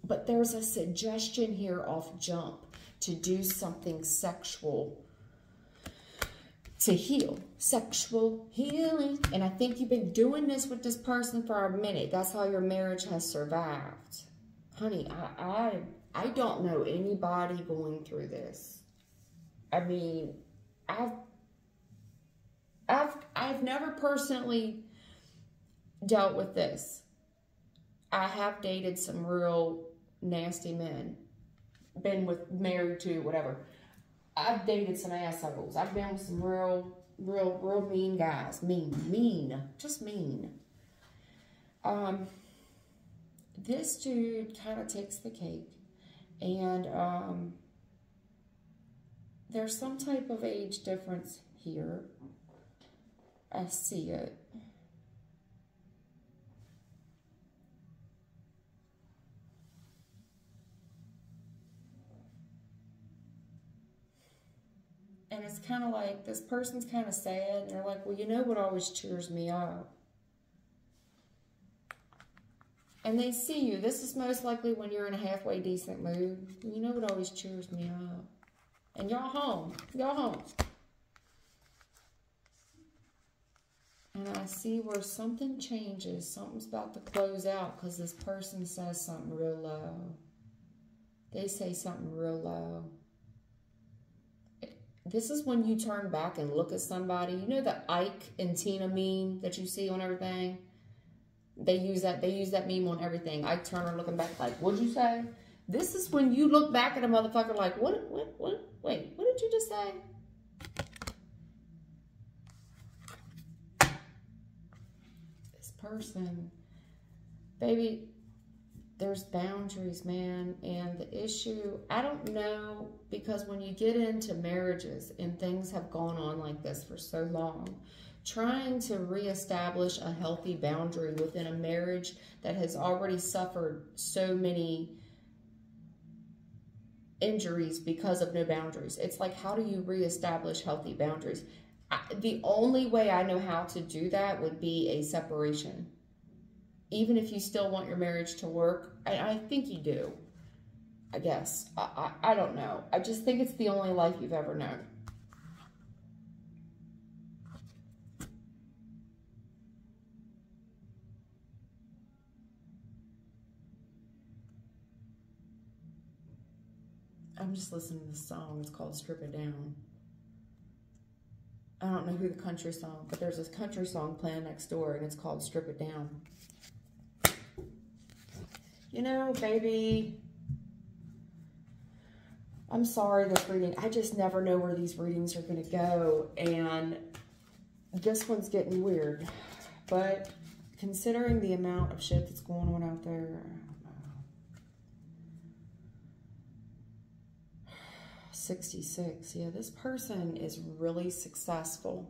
But there's a suggestion here off jump to do something sexual, to heal. Sexual healing. And I think you've been doing this with this person for a minute. That's how your marriage has survived. Honey, I don't know anybody going through this. I mean, I've never personally dealt with this. I have dated some real nasty men. Been married to, whatever. I've dated some assholes. I've been with some real mean guys. Mean. Just mean. This dude kind of takes the cake. And there's some type of age difference here. I see it. And it's kind of like, this person's kind of sad. And they're like, well, you know what always cheers me up? And they see you. This is most likely when you're in a halfway decent mood. You know what always cheers me up? And y'all home. Y'all home. And I see where something changes. Something's about to close out because this person says something real low. They say something real low. This is when you turn back and look at somebody. You know the Ike and Tina meme that you see on everything? They use that meme on everything. Ike Turner looking back like, what'd you say? This is when you look back at a motherfucker like, wait, what did you just say? This person, baby, there's boundaries, man. And the issue, I don't know, because when you get into marriages and things have gone on like this for so long, trying to reestablish a healthy boundary within a marriage that has already suffered so many injuries because of no boundaries. It's like, how do you reestablish healthy boundaries? The only way I know how to do that would be a separation. Even if you still want your marriage to work, I think you do. I guess. I don't know. I just think it's the only life you've ever known. I'm just listening to this song. It's called Strip It Down. I don't know who the country song, but there's this country song playing next door, and it's called Strip It Down. You know, baby, I'm sorry, this reading, I just never know where these readings are going to go. And this one's getting weird. But considering the amount of shit that's going on out there, I don't know. 66. Yeah, this person is really successful.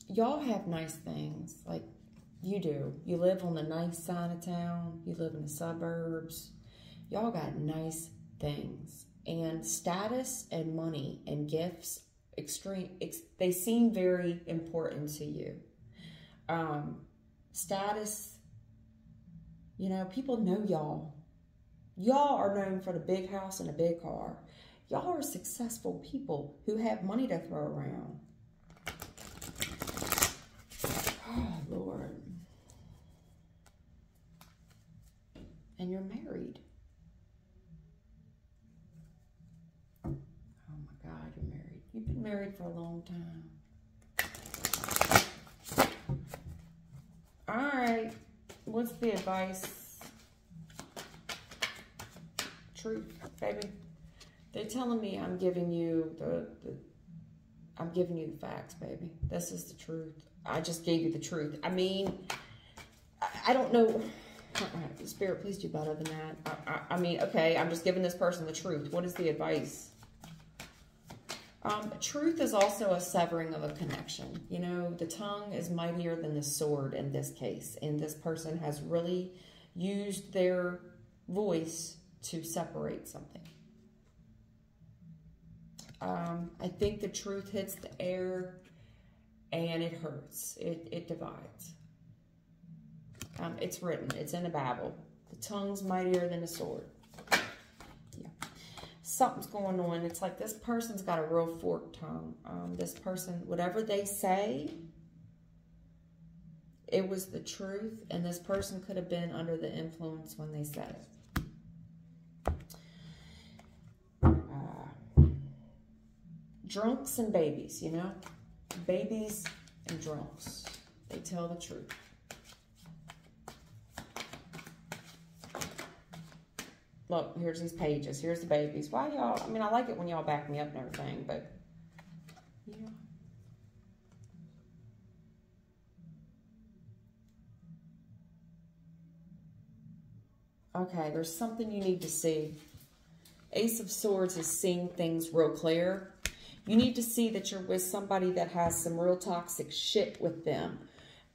Y'all have nice things. Like, you do. You live on the nice side of town. You live in the suburbs. Y'all got nice things. And status and money and gifts, they seem very important to you. Status, you know, people know y'all. Y'all are known for the big house and a big car. Y'all are successful people who have money to throw around. Oh, Lord. And you're married. Oh my God, you're married. You've been married for a long time. All right. What's the advice? Truth, baby. They're telling me I'm giving you I'm giving you the facts, baby. This is the truth. I just gave you the truth. I mean, I don't know. Spirit, please do better than that. I mean, okay, I'm just giving this person the truth. What is the advice? Truth is also a severing of a connection. You know, the tongue is mightier than the sword in this case. And this person has really used their voice to separate something. I think the truth hits the air and it hurts. It divides. It's written. It's in the Bible. The tongue's mightier than the sword. Yeah. Something's going on. It's like this person's got a real forked tongue. This person, whatever they say, it was the truth, and this person could have been under the influence when they said it. Drunks and babies, you know? Babies and drunks. They tell the truth. Look, here's these pages. Here's the babies. Why y'all? I mean, I like it when y'all back me up and everything, but yeah. Okay, there's something you need to see. Ace of Swords is seeing things real clear. You need to see that you're with somebody that has some real toxic shit with them.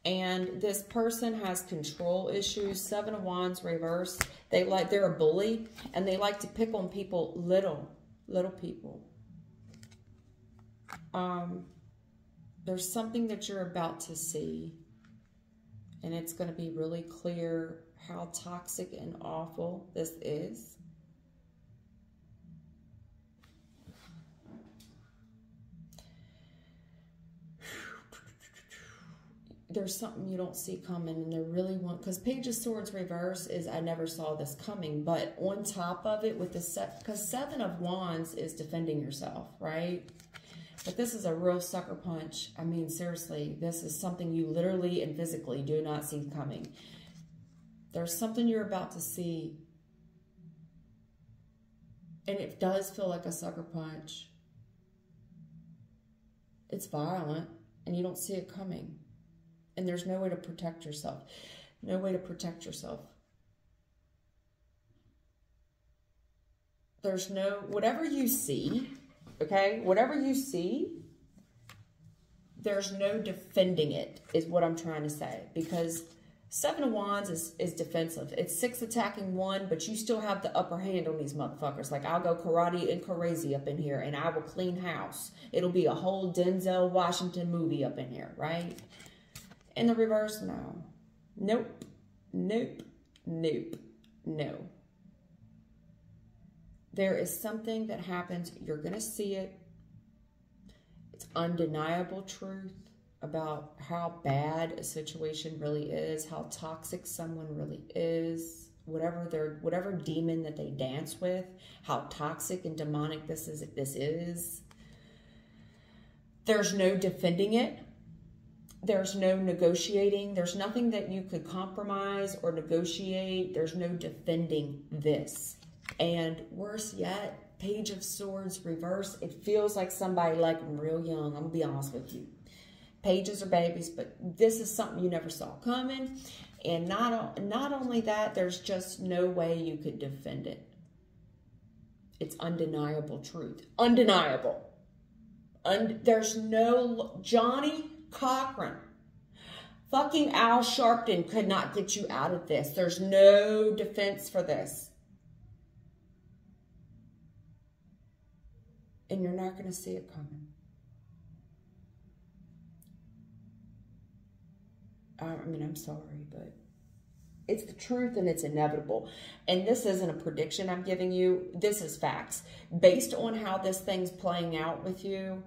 And this person has control issues. Seven of Wands reverse. They're a bully, and they like to pick on people, little people. There's something that you're about to see, and it's going to be really clear how toxic and awful this is. There's something you don't see coming, and they're really because Page of Swords reverse is I never saw this coming, but on top of it with the because Seven of Wands is defending yourself, right? But this is a real sucker punch. I mean, seriously, this is something you literally and physically do not see coming. There's something you're about to see, and it does feel like a sucker punch. It's violent, and you don't see it coming. And there's no way to protect yourself. No way to protect yourself. There's no, whatever you see, okay? Whatever you see, there's no defending it, is what I'm trying to say. Because Seven of Wands is defensive. It's 6 attacking 1, but you still have the upper hand on these motherfuckers. Like, I'll go karate and crazy up in here, and I will clean house. It'll be a whole Denzel Washington movie up in here, right? In the reverse, no. Nope. Nope. Nope. No. There is something that happens. You're going to see it. It's undeniable truth about how bad a situation really is, how toxic someone really is, whatever demon that they dance with, how toxic and demonic this is. There's no defending it. There's no negotiating. There's nothing that you could compromise or negotiate. There's no defending this. And worse yet, Page of Swords reverse. It feels like somebody like them real young. I'm going to be honest with you. Pages are babies, but this is something you never saw coming. And not only that, there's just no way you could defend it. It's undeniable truth. Undeniable. There's no... Johnny Cochran. Fucking Al Sharpton could not get you out of this. There's no defense for this. And you're not going to see it coming. I mean, I'm sorry, but it's the truth and it's inevitable. And this isn't a prediction I'm giving you. This is facts. Based on how this thing's playing out with you,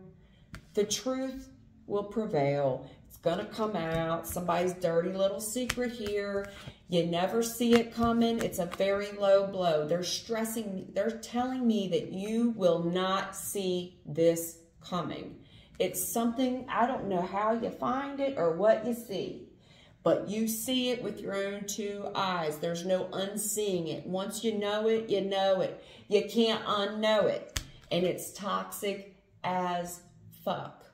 the truth will prevail. It's going to come out. Somebody's dirty little secret here. You never see it coming. It's a very low blow. They're stressing, they're telling me that you will not see this coming. It's something, I don't know how you find it or what you see, but you see it with your own two eyes. There's no unseeing it. Once you know it, you know it. You can't unknow it. And it's toxic as fuck.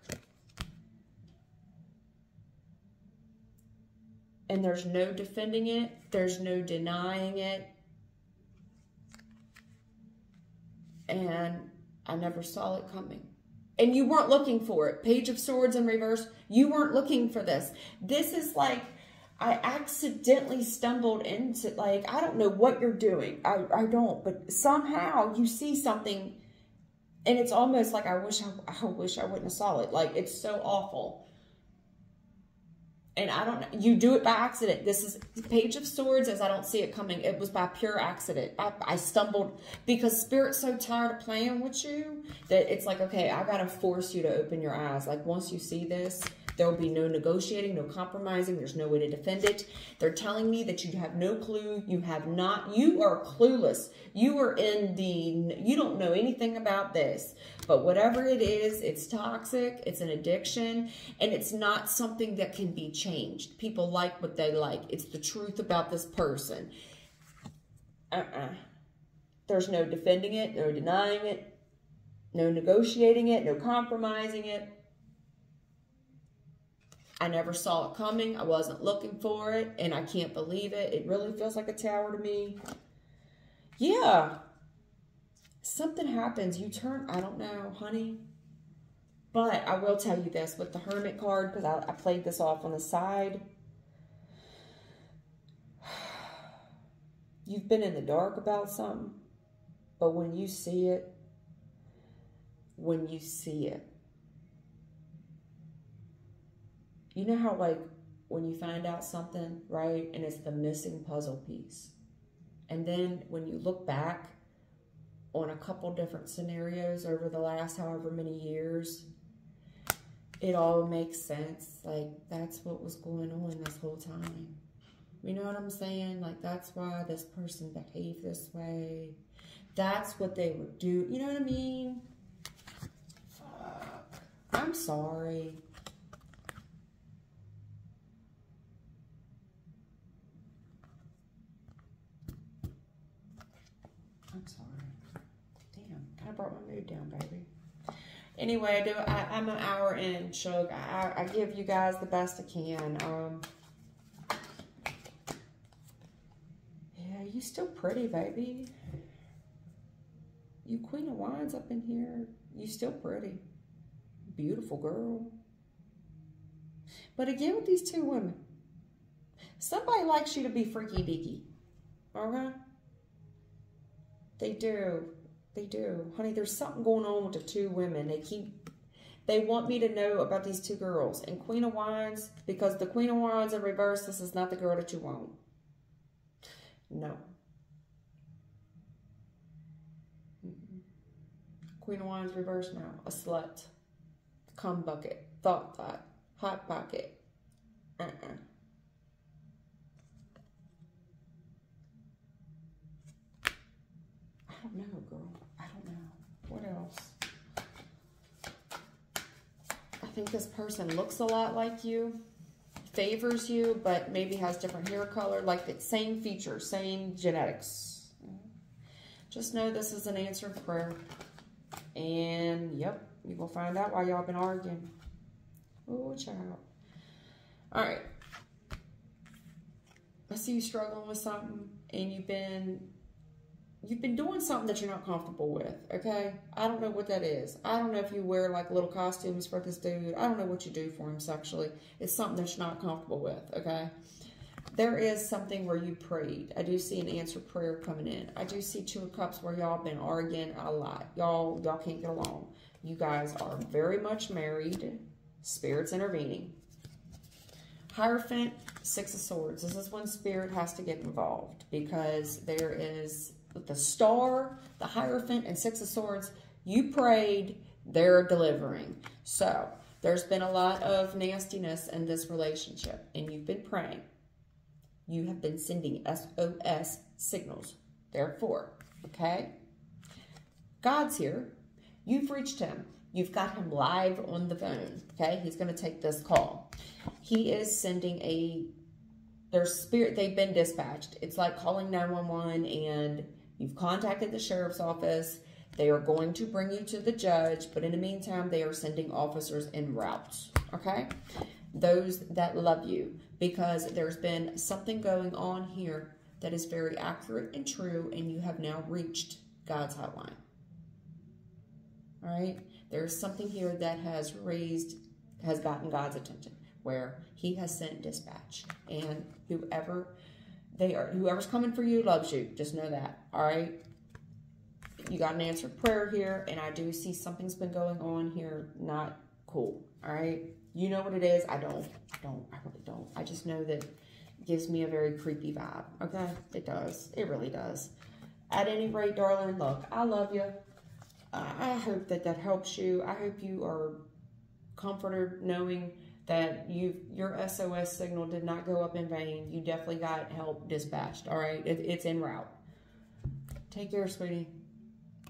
And there's no defending it. There's no denying it. And I never saw it coming. And you weren't looking for it. Page of Swords in reverse. You weren't looking for this. This is like, I accidentally stumbled into, like, I don't know what you're doing. I don't. But somehow you see something. And it's almost like I wish I wouldn't have saw it. Like, it's so awful. And I don't know, you do it by accident. This is Page of Swords as I don't see it coming. It was by pure accident. I stumbled because Spirit's so tired of playing with you that it's like, okay, I got to force you to open your eyes. Like once you see this, there will be no negotiating, no compromising. There's no way to defend it. They're telling me that you have no clue. You have not, you are clueless. You are in the, you don't know anything about this. But whatever it is, it's toxic, it's an addiction, and it's not something that can be changed. People like what they like. It's the truth about this person. There's no defending it, no denying it, no negotiating it, no compromising it. I never saw it coming. I wasn't looking for it, and I can't believe it. It really feels like a tower to me. Yeah. Something happens. You turn, I don't know, honey. But I will tell you this with the Hermit card, because I played this off on the side. You've been in the dark about something, but when you see it, you know how like when you find out something, right, and it's the missing puzzle piece. And then when you look back on a couple different scenarios over the last however many years, it all makes sense. Like, that's what was going on this whole time. You know what I'm saying? Like, that's why this person behaved this way. That's what they would do. You know what I mean? Fuck. I'm sorry. I'm sorry. Damn, kind of brought my mood down, baby. Anyway, I'm an hour in, Shug. I give you guys the best I can. Yeah, you still pretty, baby. You Queen of Wands up in here. You still pretty. Beautiful girl. But again, with these two women, somebody likes you to be freaky deaky. Okay? They do. They do. Honey, there's something going on with the two women. They want me to know about these two girls. And Queen of Wands, because the Queen of Wands in reverse, this is not the girl that you want. No. Queen of Wands reverse now. A slut. Cum bucket. Thought. Hot pocket. I don't know, girl. I don't know. What else? I think this person looks a lot like you, favors you, but maybe has different hair color, like the same features, same genetics. Just know this is an answered prayer. And, yep, you will find out why y'all been arguing. Oh, child. All right. I see you struggling with something, and you've been doing something that you're not comfortable with, okay? I don't know what that is. I don't know if you wear, like, little costumes for this dude. I don't know what you do for him sexually. It's something that you're not comfortable with, okay? There is something where you prayed. I do see an answered prayer coming in. I do see 2 of Cups where y'all been arguing a lot. Y'all can't get along. You guys are very much married. Spirit's intervening. Hierophant, 6 of Swords. This is when Spirit has to get involved because there is the Star, the Hierophant, and 6 of Swords. You prayed, they're delivering. So there's been a lot of nastiness in this relationship, and you've been praying. You have been sending S.O.S signals. Therefore, okay? God's here. You've reached him. You've got him live on the phone, okay? He's going to take this call. He is sending their spirit, they've been dispatched. It's like calling 911 and you've contacted the sheriff's office. They are going to bring you to the judge, but in the meantime, they are sending officers en route, okay? Those that love you, because there's been something going on here that is very accurate and true, and you have now reached God's hotline. All right? There's something here that has gotten God's attention, where he has sent dispatch, and whoever's coming for you loves you. Just know that. All right? You got an answered prayer here, and I do see something's been going on here. Not cool. All right? You know what it is. I really don't. I just know that it gives me a very creepy vibe. Okay? It does. It really does. At any rate, darling, look, I love you. I hope that helps you. I hope you are comforted knowing that your SOS signal did not go up in vain. You definitely got help dispatched. All right? It's en route. Take care, sweetie.